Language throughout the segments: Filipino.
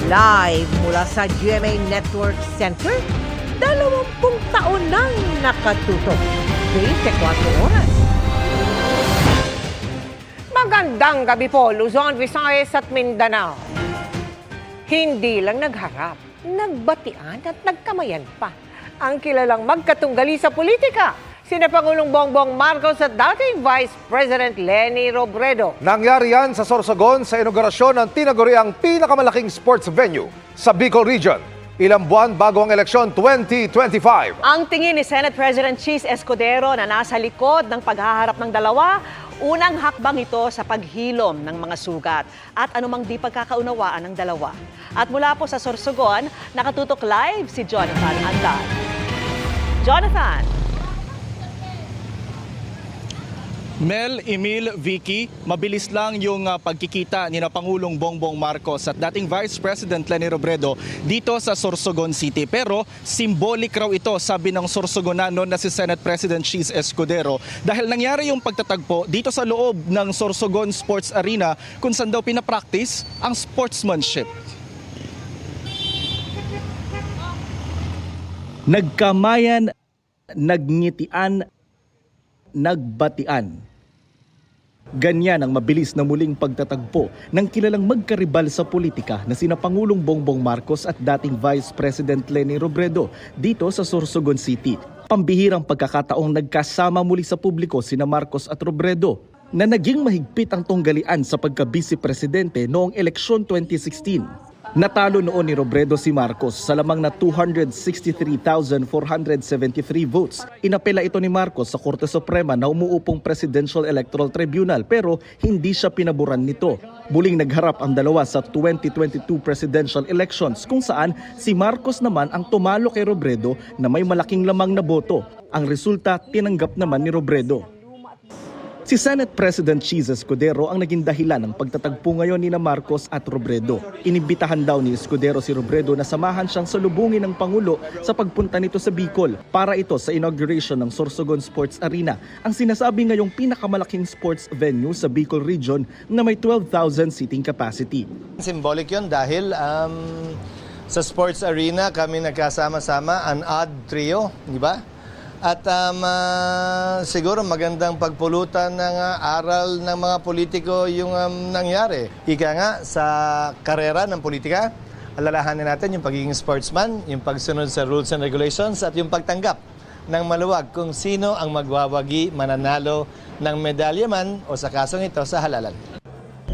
Live mula sa GMA Network Center, 20 taon nang nakatutok. 24 oras. Magandang gabi po, Luzon, Visayas at Mindanao. Hindi lang nagharap, nagbatian at nagkamayan pa ang kilalang magkatunggali sa politika, sina Pangulong Bongbong Marcos at dating Vice President Leni Robredo. Nangyari yan sa Sorsogon sa inaugurasyon ng tinaguriang pinakamalaking sports venue sa Bicol Region. Ilang buwan bago ang eleksyon 2025. Ang tingin ni Senate President Cheese Escudero na nasa likod ng paghaharap ng dalawa, unang hakbang ito sa paghilom ng mga sugat at anumang di pagkakaunawaan ng dalawa. At mula po sa Sorsogon, nakatutok live si Jonathan Andal. Jonathan! Mel, Emil, Vicky, mabilis lang yung pagkikita ni na Pangulong Bongbong Marcos at dating Vice President Leni Robredo dito sa Sorsogon City. Pero symbolic raw ito, sabi ng Sorsogonano na si Senate President Cheese Escudero, dahil nangyari yung pagtatagpo dito sa loob ng Sorsogon Sports Arena kung saan daw pinapractice ang sportsmanship. Nagkamayan, nagngitian, nagbatian. Ganyan ang mabilis na muling pagtatagpo ng kilalang magkaribal sa politika na sina Pangulong Bongbong Marcos at dating Vice President Leni Robredo dito sa Sorsogon City. Pambihirang pagkakataong nagkasama muli sa publiko sina Marcos at Robredo na naging mahigpit ang tunggalian sa pagka-Vice Presidente noong eleksyon 2016. Natalo noon ni Robredo si Marcos sa lamang na 263,473 votes. Inapela ito ni Marcos sa Korte Suprema na umuupong Presidential Electoral Tribunal pero hindi siya pinaboran nito. Muling nagharap ang dalawa sa 2022 presidential elections kung saan si Marcos naman ang tumalo kay Robredo na may malaking lamang na boto. Ang resulta, tinanggap naman ni Robredo. Si Senate President Cheese Escudero ang naging dahilan ng pagtatagpo ngayon ni Marcos at Robredo. Inibitahan daw ni Escudero si Robredo na samahan siyang salubungin ng Pangulo sa pagpunta nito sa Bicol para ito sa inauguration ng Sorsogon Sports Arena, ang sinasabi ngayong pinakamalaking sports venue sa Bicol Region na may 12,000 seating capacity. Symbolic yun dahil sa sports arena kami nagkasama-sama, an odd trio, di ba? At siguro magandang pagpulutan ng aral ng mga politiko yung nangyari. Ika nga, sa karera ng politika, alalahanin natin yung pagiging sportsman, yung pagsunod sa rules and regulations, at yung pagtanggap ng maluwag kung sino ang magwawagi, mananalo ng medalya man o sa kasong ito sa halalan.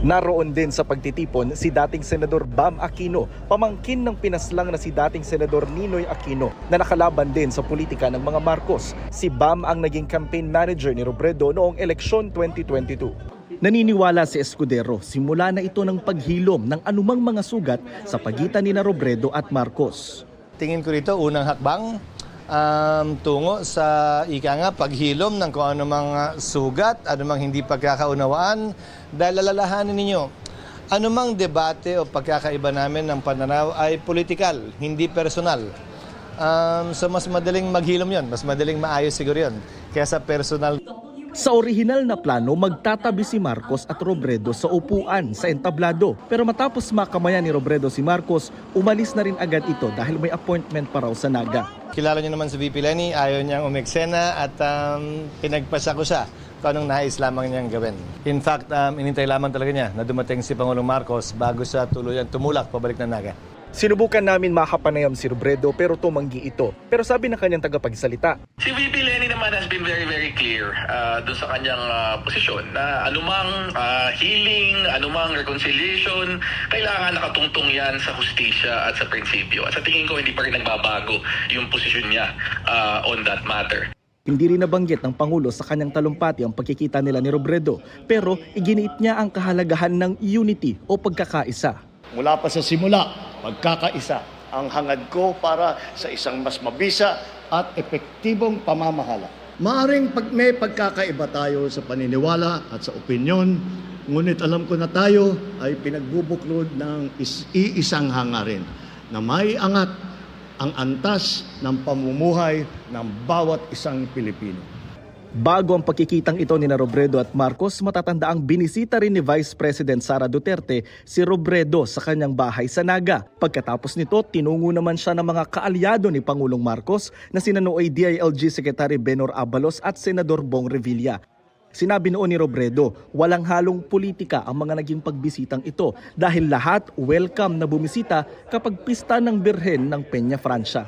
Naroon din sa pagtitipon si dating Senador Bam Aquino, pamangkin ng pinaslang na si dating Senador Ninoy Aquino na nakalaban din sa politika ng mga Marcos. Si Bam ang naging campaign manager ni Robredo noong eleksyon 2022. Naniniwala si Escudero, simula na ito ng paghilom ng anumang mga sugat sa pagitan ni na Robredo at Marcos. Tingin ko rito, unang hakbang tungo sa paghilom ng kung anumang sugat, anumang hindi pagkakaunawaan, dahil alalahanin ninyo, anumang debate o pagkakaiba namin ng pananaw ay politikal, hindi personal. So mas madaling maghilom yon, mas madaling maayos siguro yon, kaysa personal. Sa orihinal na plano, magtatabi si Marcos at Robredo sa upuan sa entablado. Pero matapos makamayan ni Robredo si Marcos, umalis na rin agad ito dahil may appointment pa raw sa Naga. Kilala niyo naman si VP Leni, ayaw niyang umeksena at pinagpasa ko siya kung anong nais lamang niyang gawin. In fact, inintay lamang talaga niya na dumating si Pangulong Marcos bago siya tuluyan tumulak pabalik ng Naga. Sinubukan namin makapanayam si Robredo pero tumanggi ito. Pero sabi ng kanyang tagapagsalita, si VP Leni naman has been very clear doon sa kanyang posisyon na anumang healing, anumang reconciliation, kailangan nakatungtong yan sa hustisya at sa prinsipyo. At sa tingin ko, hindi pa rin nagbabago yung posisyon niya on that matter. Hindi rin nabanggit ng Pangulo sa kanyang talumpati ang pagkikita nila ni Robredo, pero iginiit niya ang kahalagahan ng unity o pagkakaisa. Mula pa sa simula, pagkakaisa ang hangad ko para sa isang mas mabisa at epektibong pamamahala. Maaring may pagkakaiba tayo sa paniniwala at sa opinyon, ngunit alam ko na tayo ay pinagbubuklod ng iisang hangarin na may angat ang antas ng pamumuhay ng bawat isang Pilipino. Bago ang pagkikitang ito ni Robredo at Marcos, matatanda ang binisita rin ni Vice President Sara Duterte si Robredo sa kanyang bahay sa Naga. Pagkatapos nito, tinungo naman siya ng mga kaalyado ni Pangulong Marcos na sina Nooy DILG Secretary Benor Abalos at Senador Bong Revilla. Sinabi noon ni Robredo, walang halong politika ang mga naging pagbisitang ito dahil lahat welcome na bumisita kapag pista ng Birhen ng Peña Francia.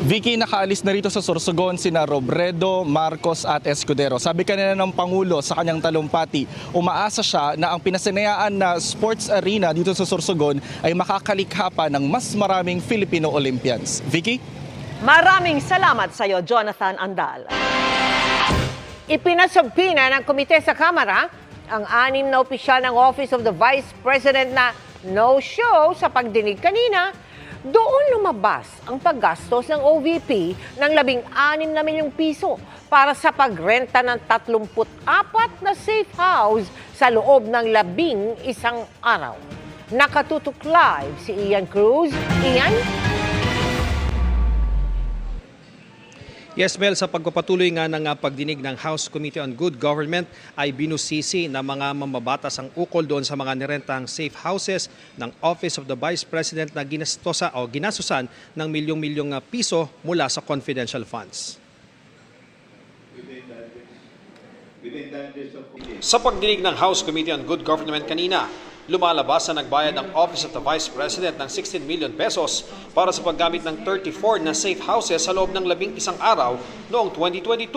Vicky, nakaalis na rito sa Sorsogon sina Robredo, Marcos at Escudero. Sabi kanina ng Pangulo sa kanyang talumpati, umaasa siya na ang pinasinayaan na sports arena dito sa Sorsogon ay makakalikha pa ng mas maraming Filipino Olympians. Vicky? Maraming salamat sa iyo, Jonathan Andal. Ipinasubpina ng komite sa Kamara ang 6 na opisyal ng Office of the Vice President na no-show sa pagdinig kanina. Doon lumabas ang paggastos ng OVP ng 16 na milyong piso para sa pagrenta ng 34 na safe house sa loob ng 11 araw. Nakatutok live si Ian Cruz. Ian? Yes, Mel, sa pagpapatuloy nga ng pagdinig ng House Committee on Good Government ay binusisi ng mga mambabatas ang ukol doon sa mga nirentang safe houses ng Office of the Vice President na ginastusan ng milyong-milyong piso mula sa confidential funds. Sa pagdinig ng House Committee on Good Government kanina, lumalabas na nagbayad ang Office of the Vice President ng 16 million pesos para sa paggamit ng 34 na safe houses sa loob ng 11 araw noong 2022.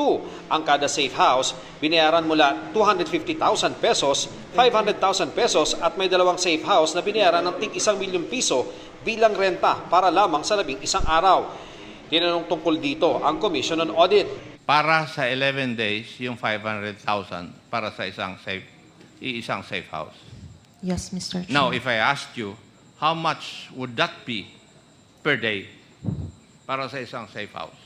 Ang kada safe house, binayaran mula 250,000 pesos, 500,000 pesos at may 2 safe house na binayaran ng tig 1 milyong piso bilang renta para lamang sa 11 araw. Tinanong tungkol dito ang Commission on Audit. Para sa 11 days, yung 500,000 para sa isang safe house. Yes, Mr. Chair. Now, if I asked you, how much would that be per day para sa isang safe house?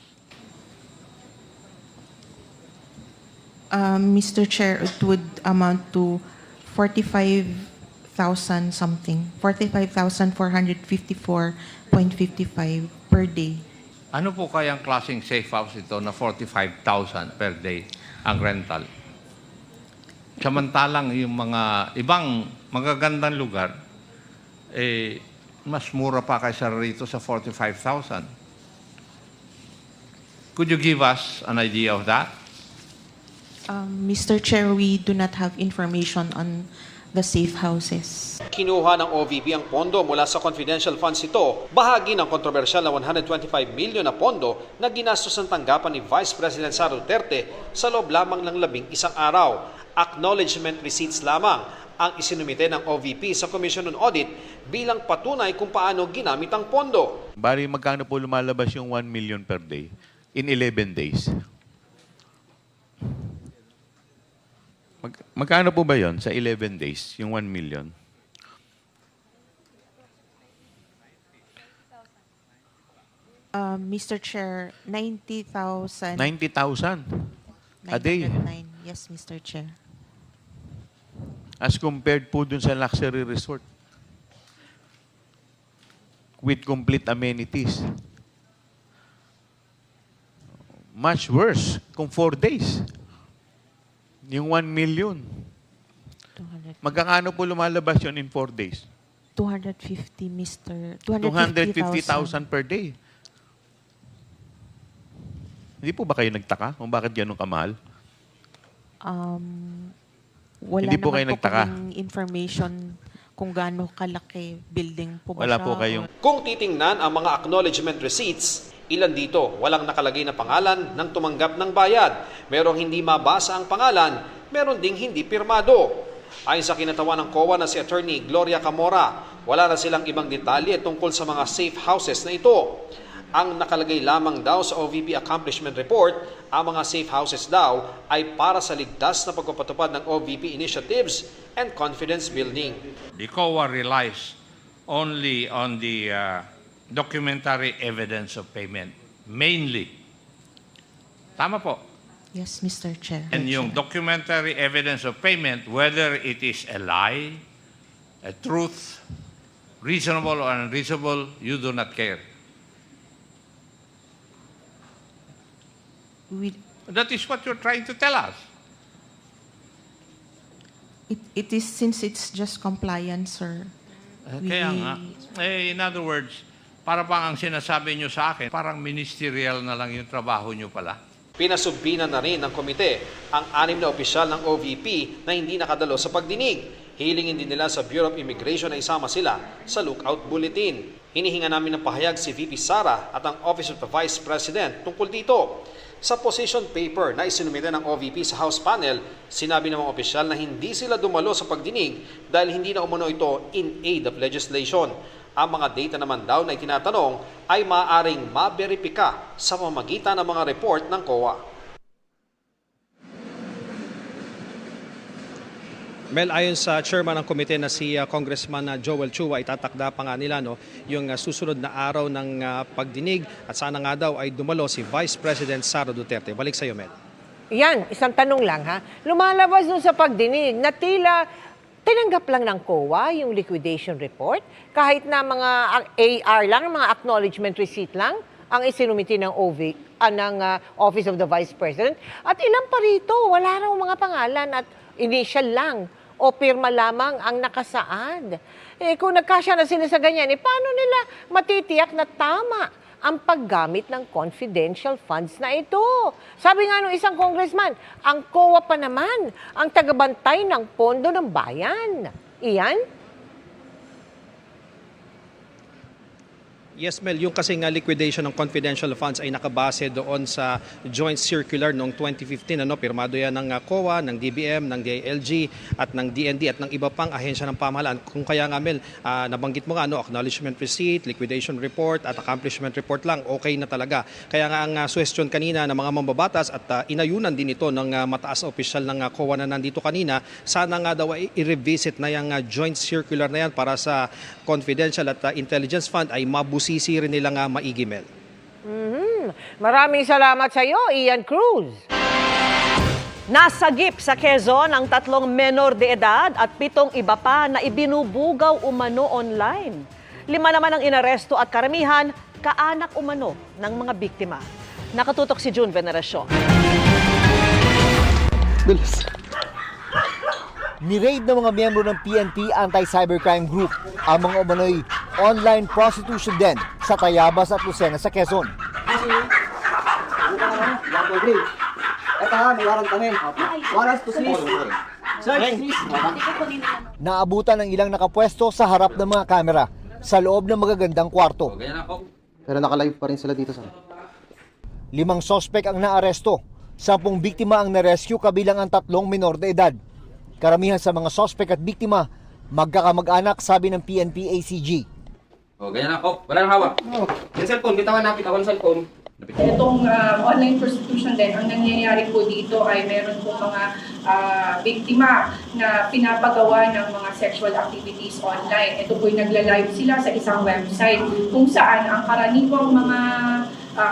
Mr. Chair, it would amount to 45,000 something. 45,454.55 per day. Ano po kayang klaseng safe house ito na 45,000 per day ang rental? Samantalang yung mga ibang magagandang lugar, mas mura pa kaysa rito sa 45,000. Could you give us an idea of that? Mr. Chair, we do not have information on the safe houses. Kinuha ng OVP ang pondo mula sa confidential funds ito, bahagi ng kontrobersyal na 125 million na pondo na ginastos ng tanggapan ni Vice President Sara Duterte sa loob lamang ng 11 araw. Acknowledgement receipts lamang ang isinumite ng OVP sa Commission on Audit bilang patunay kung paano ginamit ang pondo. Bali, magkano po lumalabas yung 1 million per day in 11 days? Magkano po ba yon sa 11 days, yung 1 million? Mr. Chair, 90,000. 90,000 a day. 909. Yes, Mr. Chair. As compared po dun sa luxury resort with complete amenities. Much worse kung 4 days. Yung 1 million. 200. Magkano po lumalabas yun in 4 days? 250, Mr. 250,000 per day. Hindi po ba kayo nagtaka kung bakit gano'ng kamahal? Wala Hindi po naman kayo nagtaka? kaming information kung gaano kalaki building po ba Wala siya. po kayong... Kung titingnan ang mga acknowledgement receipts, ilan dito walang nakalagay na pangalan ng tumanggap ng bayad. Merong hindi mabasa ang pangalan, meron ding hindi pirmado. Ayon sa kinatawan ng COA na si Attorney Gloria Camora, wala na silang ibang detalye tungkol sa mga safe houses na ito. Ang nakalagay lamang daw sa OVP Accomplishment Report, ang mga safe houses daw ay para sa ligtas na pagpapatupad ng OVP initiatives and confidence building. The COA relies only on the documentary evidence of payment, mainly. Tama po. Yes, Mr. Chair. And yung documentary evidence of payment, whether it is a lie, a truth, reasonable or unreasonable, you do not care. That is what you're trying to tell us. It is since it's just compliance, sir. Kaya nga. In other words, para bang ang sinasabi nyo sa akin, parang ministerial na lang yung trabaho nyo pala. Pinasubpina na rin ng komite ang 6 na opisyal ng OVP na hindi nakadalo sa pagdinig. Hilingin din nila sa Bureau of Immigration na isama sila sa lookout bulletin. Hinihinga namin ng pahayag si VP Sara at ang Office of the Vice President tungkol dito. Sa position paper na isinumite ng OVP sa House panel, sinabi ng mga opisyal na hindi sila dumalo sa pagdinig dahil hindi na umano ito in aid of legislation. Ang mga data naman daw na itinatanong ay maaaring maberipika sa pamamagitan ng mga report ng COA. Mel, ayon sa chairman ng komite na si Congressman Joel Chua, itatakda pa nga nila yung susunod na araw ng pagdinig at sana nga daw ay dumalo si Vice President Sara Duterte. Balik sa iyo, Mel. Yan, isang tanong lang ha. Lumalabas dun sa pagdinig na tila tinanggap lang ng COA yung liquidation report kahit na mga AR lang, mga acknowledgement receipt lang ang isinumiti ng Office of the Vice President. At ilan pa rito, wala raw mga pangalan at initial lang o pirma lamang ang nakasaad. Kung nagkasya na sila sa ganyan, paano nila matitiyak na tama ang paggamit ng confidential funds na ito? Sabi nga nung isang congressman, ang COA pa naman ang tagabantay ng pondo ng bayan. Iyan? Yes, Mel, yung kasing liquidation ng confidential funds ay nakabase doon sa joint circular noong 2015. Pirmado yan ng COA, ng DBM, ng DILG at ng DND at ng iba pang ahensya ng pamahalaan. Kung kaya nga, Mel, nabanggit mo nga, acknowledgement receipt, liquidation report at accomplishment report lang, okay na talaga. Kaya nga ang suwestyon kanina ng mga mambabatas at inayunan din ito ng mataas na opisyal ng COA na nandito kanina, sana nga daw ay i-revisit na yung joint circular na yan para sa confidential at intelligence fund ay mabusisi rin nila nga maigi, Mel. Maraming salamat sa iyo, Ian Cruz. Nasagip sa Quezon ang 3 menor de edad at 7 iba pa na ibinubugaw umano online. 5 naman ang inaresto at karamihan kaanak umano ng mga biktima. Nakatutok si June Veneracion. Ni-raid ng mga miyembro ng PNP Anti-Cybercrime Group ang mga umano'y online prostitution den sa Tayabas at Lucena sa Quezon. Naabutan ng ilang nakapwesto sa harap ng mga kamera sa loob ng magagandang kwarto. Pero naka-live pa rin sila dito sa 5 sospek ang naaresto, 10 biktima ang narescue kabilang ang 3 minor de edad. Karamihan sa mga sospek at biktima, magkakamag-anak, sabi ng PNP ACG. ganyan ako. Wala nang hawak. Yung cellphone, bitawan ng cellphone. Itong online prostitution din, ang nangyayari po dito ay meron po mga biktima na pinapagawa ng mga sexual activities online. Ito po'y nagla-live sila sa isang website kung saan ang karaniwang mga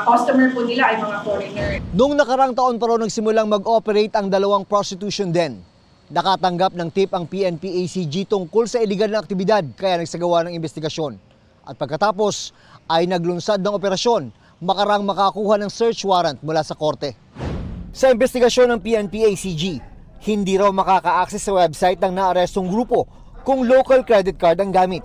customer po nila ay mga foreigner. Noong nakarang taon pa raw nagsimulang mag-operate ang 2 prostitution den. Nakatanggap ng tip ang PNP ACG tungkol sa iligal na aktibidad kaya nagsagawa ng investigasyon. At pagkatapos ay naglunsad ng operasyon, makarang makakuha ng search warrant mula sa korte. Sa investigasyon ng PNP ACG, hindi raw makaka-access sa website ng naarestong grupo kung local credit card ang gamit.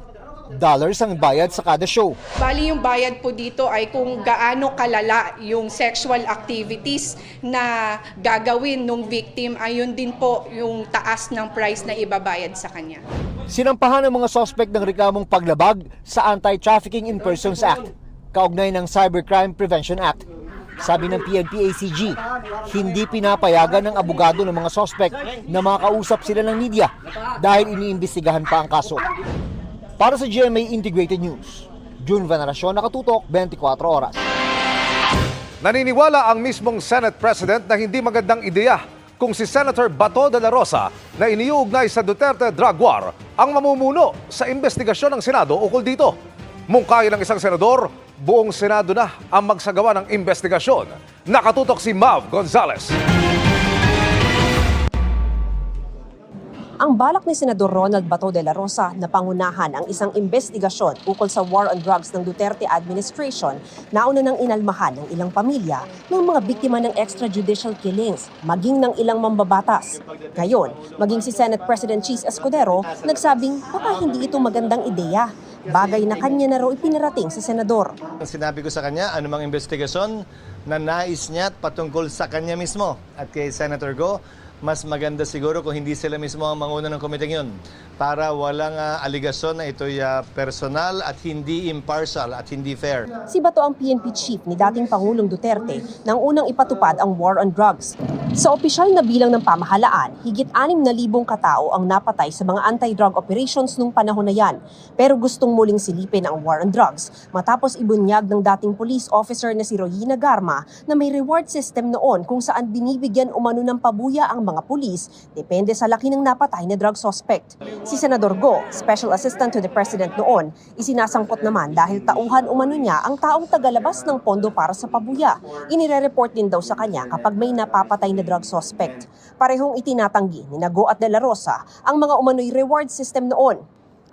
Dollars ang bayad sa kada show. Bali yung bayad po dito ay kung gaano kalala yung sexual activities na gagawin ng victim, ayun din po yung taas ng price na ibabayad sa kanya. Sinampahan ng mga suspect ng reklamong paglabag sa Anti-Trafficking in Persons Act, kaugnay ng Cybercrime Prevention Act. Sabi ng PNP ACG, hindi pinapayagan ng abogado ng mga suspect na makausap sila ng media dahil iniimbestigahan pa ang kaso. Para sa GMA Integrated News, June Veneracion, nakatutok 24 oras. Naniniwala ang mismong Senate President na hindi magandang ideya kung si Senator Bato de la Rosa na iniuugnay sa Duterte drug war ang mamumuno sa investigasyon ng Senado ukol dito. Mungkahi ng isang senador, buong Senado na ang magsagawa ng investigasyon. Nakatutok si Mav Gonzalez. Ang balak ni Senador Ronald Bato de la Rosa na pangunahan ang isang investigasyon ukol sa war on drugs ng Duterte administration nauna ng inalmahan ng ilang pamilya ng mga biktima ng extrajudicial killings, maging ng ilang mambabatas. Ngayon, maging si Senate President Cheese Escudero nagsabing baka hindi ito magandang ideya. Bagay na kanya na raw ipinarating sa senador. Sinabi ko sa kanya, anumang investigasyon na nais niya patungkol sa kanya mismo at kay Senator Go, mas maganda siguro kung hindi sila mismo ang manguna ng komiteng yun para walang aligasyon na ito'y personal at hindi impartial at hindi fair. Si Bato ang PNP chief ni dating Pangulong Duterte nang unang ipatupad ang war on drugs. Sa opisyal na bilang ng pamahalaan, higit 6,000 katao ang napatay sa mga anti-drug operations nung panahon na yan. Pero gustong muling silipin ang war on drugs matapos ibunyag ng dating police officer na si Royina Garma na may reward system noon kung saan binibigyan umano ng pabuya ang mga pulis depende sa laki ng napatay na drug suspect. Si Senador Go, Special Assistant to the President noon, isinasangkot naman dahil tauhan umano niya ang taong tagalabas ng pondo para sa pabuya. Inire-report din daw sa kanya kapag may napapatay na drug suspect. Parehong itinatanggi ni Go at De La Rosa ang mga umano'y reward system noon.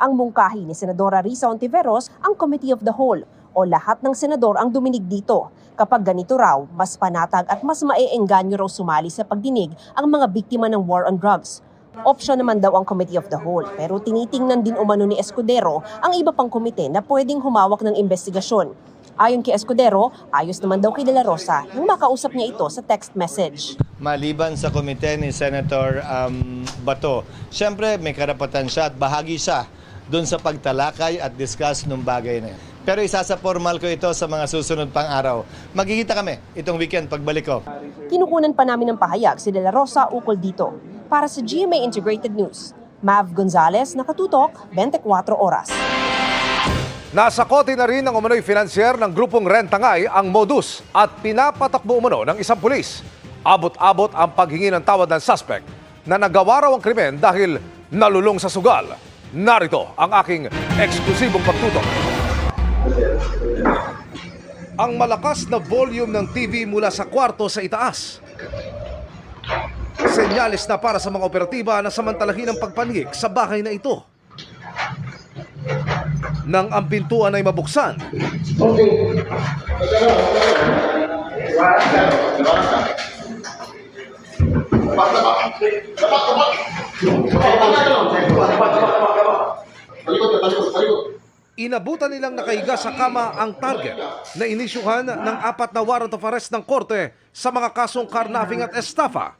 Ang mungkahi ni Senadora Risa Ontiveros ang Committee of the Whole o lahat ng senador ang duminig dito. Kapag ganito raw, mas panatag at mas maeengganyo raw sumali sa pagdinig ang mga biktima ng war on drugs. Option naman daw ang Committee of the Whole pero tinitingnan din umano ni Escudero ang iba pang komite na pwedeng humawak ng investigasyon. Ayon kay Escudero, ayos naman daw kay De La Rosa nung makausap niya ito sa text message. Maliban sa komite ni Senator Bato, siyempre may karapatan siya at bahagi siya doon sa pagtalakay at discuss ng bagay na yan. Pero isasa-formal ko ito sa mga susunod pang araw. Magkikita kami itong weekend pagbalik ko. Kinukunan pa namin ng pahayag si De La Rosa ukol dito. Para sa GMA Integrated News, Mav Gonzalez, nakatutok, 24 oras. Nasa kote na rin ng umano'y financier ng grupong Rentangay ang modus at pinapatakbo umano ng isang pulis. Abot-abot ang paghingi ng tawad ng suspect na nagawa raw ang krimen dahil nalulong sa sugal. Narito ang aking eksklusibong pagtutok. Ang malakas na volume ng TV mula sa kwarto sa itaas. Senyales na para sa mga operatiba na samantalahin ang pagpanhik sa bahay na ito. Nang ang pintuan ay mabuksan, inabutan nilang nakahiga sa kama ang target na inisyuhan ng 4 na warrant of arrest ng korte sa mga kasong carnapping at estafa.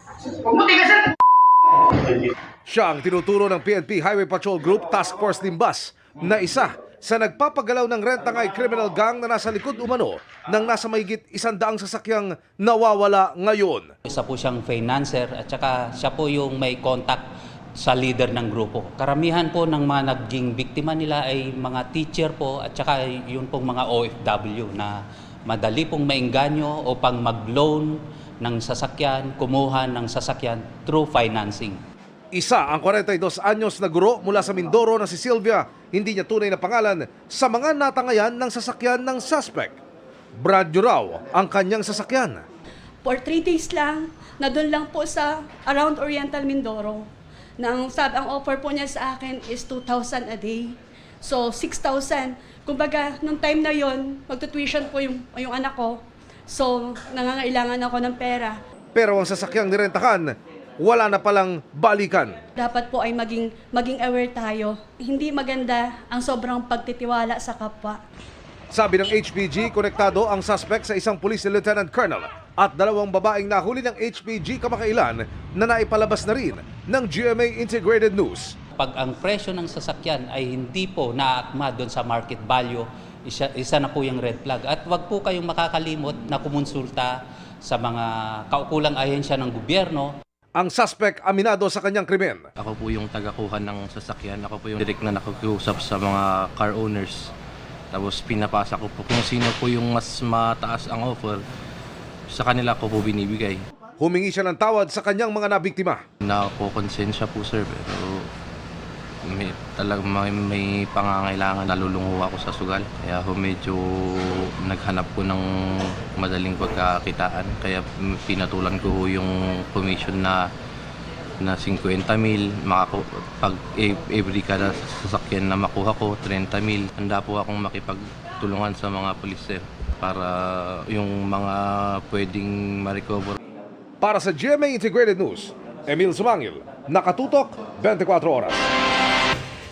Siya ang tinuturo ng PNP Highway Patrol Group Task Force Limbas na isa sa nagpapagalaw ng Rentangay criminal gang na nasa likod umano ng nasa mahigit 100 sasakyang nawawala ngayon. Isa po siyang financer at saka siya po yung may contact sa leader ng grupo. Karamihan po ng mga naging biktima nila ay mga teacher po at saka yun pong mga OFW na madali pong maengganyo o pang mag-loan ng sasakyan, kumuha ng sasakyan through financing. Isa ang 42 anyos na guro mula sa Mindoro na si Sylvia, hindi niya tunay na pangalan, sa mga natangayan ng sasakyan ng suspect. Brand new raw ang kanyang sasakyan. For 3 days lang, na doon lang po sa around Oriental Mindoro. Ang offer po niya sa akin is 2,000 a day. So, 6,000. Kumbaga, nung time na yon, magtutuition po yung anak ko. So, nangangailangan ako ng pera. Pero ang sasakyang nirentahan, wala na palang balikan. Dapat po ay maging aware tayo. Hindi maganda ang sobrang pagtitiwala sa kapwa. Sabi ng HPG, konektado ang suspect sa isang police lieutenant colonel at 2 babaeng nahuli ng HPG kamakailan na naipalabas na rin ng GMA Integrated News. Pag ang presyo ng sasakyan ay hindi po naaakma doon sa market value, isa na po yung red flag. At wag po kayong makakalimot na kumonsulta sa mga kaukulang ahensya ng gobyerno. Ang suspect aminado sa kanyang krimen. Ako po yung tagakuha ng sasakyan. Ako po yung direct na nakikiusap sa mga car owners. Tapos pinapasa ko po kung sino po yung mas mataas ang offer, sa kanila ko po binibigay. Humingi siya ng tawad sa kanyang mga nabiktima. Nakakonsensya po sir, pero may pangangailangan, nalulungo ako sa sugal. Kaya medyo naghanap ko ng madaling pagkakitaan. Kaya pinatulan ko yung commission na na 50,000, pag every kada sasakyan na makuha ko, 30,000. Handa po akong makipagtulungan sa mga pulis, sir, para yung mga pwedeng ma-recover. Para sa GMA Integrated News, Emil Sumangil, nakatutok 24 oras.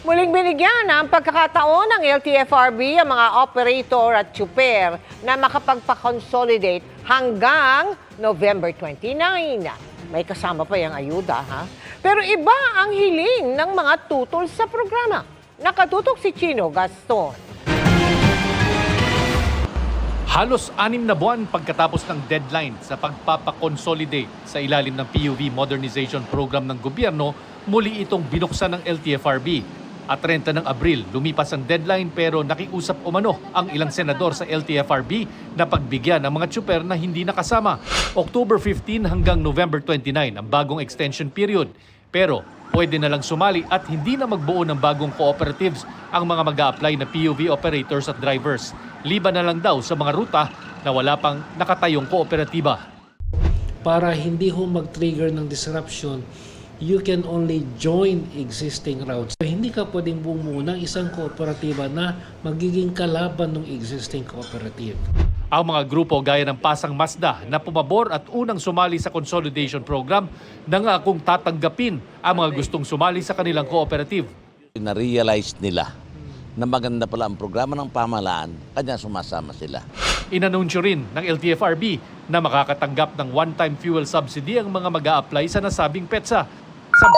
Muling binigyan ng pagkakataon ng LTFRB ang mga operator at tsuper na makapagpa-consolidate hanggang November 29. May kasama pa yung ayuda, ha? Pero iba ang hiling ng mga tutol sa programa. Nakatutok si Chino Gaston. Halos 6 na buwan pagkatapos ng deadline sa pagpapakonsolidate sa ilalim ng PUV Modernization Program ng gobyerno, muli itong binuksan ng LTFRB. At 30 ng Abril, lumipas ang deadline pero nakiusap umano ang ilang senador sa LTFRB na pagbigyan ng mga tsuper na hindi nakasama. October 15 hanggang November 29 ang bagong extension period. Pero pwede na lang sumali at hindi na magbuo ng bagong cooperatives ang mga mag-a-apply na PUV operators at drivers. Liban na lang daw sa mga ruta na wala pang nakatayong kooperatiba. Para hindi ho mag-trigger ng disruption, you can only join existing routes. So, hindi ka pwedeng bumuo ng isang kooperatiba na magiging kalaban ng existing cooperative. Ang mga grupo gaya ng Pasang Mazda na pumabor at unang sumali sa consolidation program nangakong tatanggapin ang mga gustong sumali sa kanilang cooperative. Na-realize nila na maganda pala ang programa ng pamahalaan, kanya sumasama sila. Inanunsyo rin ng LTFRB na makakatanggap ng one-time fuel subsidy ang mga mag-a-apply sa nasabing petsa.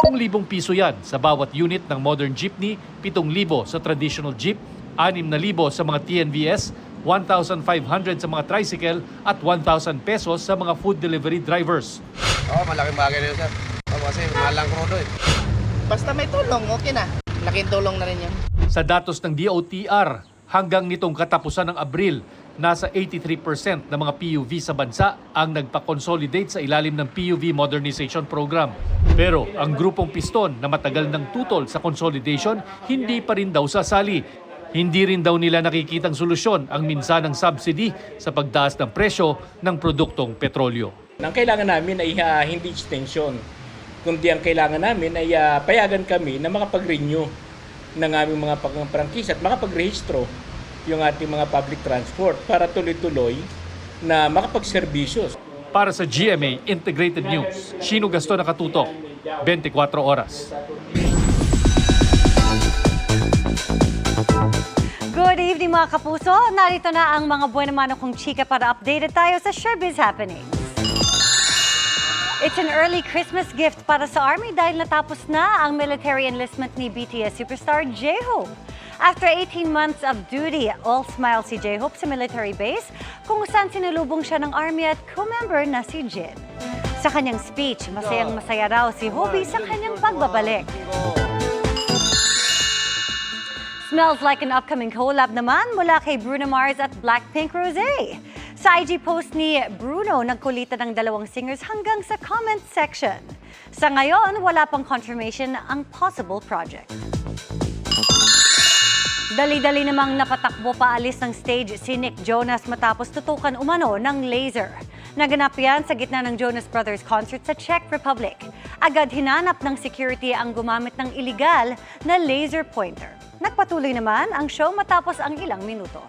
10,000 piso yan sa bawat unit ng modern jeepney, 7,000 sa traditional jeep, 6,000 sa mga TNVS, 1,500 sa mga tricycle at 1,000 pesos sa mga food delivery drivers. Malaking bagay na yun, sir. Kasi mahal ang krudo eh. Basta may tulong, okay na. Laking tulong na rin yun. Sa datos ng DOTR, hanggang nitong katapusan ng Abril, nasa 83% ng mga PUV sa bansa ang nagpa-consolidate sa ilalim ng PUV Modernization Program. Pero ang grupong piston na matagal ng tutol sa consolidation, hindi pa rin daw sasali. Hindi rin daw nila nakikitang solusyon ang minsanang subsidy sa pagtaas ng presyo ng produktong petrolyo. Ang kailangan namin ay hindi extension, kundi ang kailangan namin ay payagan kami na makapag-renew ng aming mga prangkisa at makapag-rehistro yung ating mga public transport para tuloy-tuloy na makapagservisyo. Para sa GMA Integrated News, Chino Gaston, nakatutok 24 oras. Good evening mga kapuso! Narito na ang mga buwan naman akong chika para updated tayo sa showbiz happenings. It's an early Christmas gift para sa Army dahil natapos na ang military enlistment ni BTS superstar J-Hope. After 18 months of duty, all smile si J-Hope sa military base kung saan sinulubong siya ng Army at co-member na si Jin. Sa kanyang speech, masayang-masaya raw si Hope sa kanyang pagbabalik. Smells like an upcoming collab naman mula kay Bruno Mars at Blackpink Rosé. Sa IG post ni Bruno, nagkulitan ng dalawang singers hanggang sa comment section. Sa ngayon, wala pang confirmation ang possible project. Dali-dali namang napatakbo paalis ng stage si Nick Jonas matapos tutukan umano ng laser. Naganap yan sa gitna ng Jonas Brothers concert sa Czech Republic. Agad hinanap ng security ang gumamit ng iligal na laser pointer. Nagpatuloy naman ang show matapos ang ilang minuto.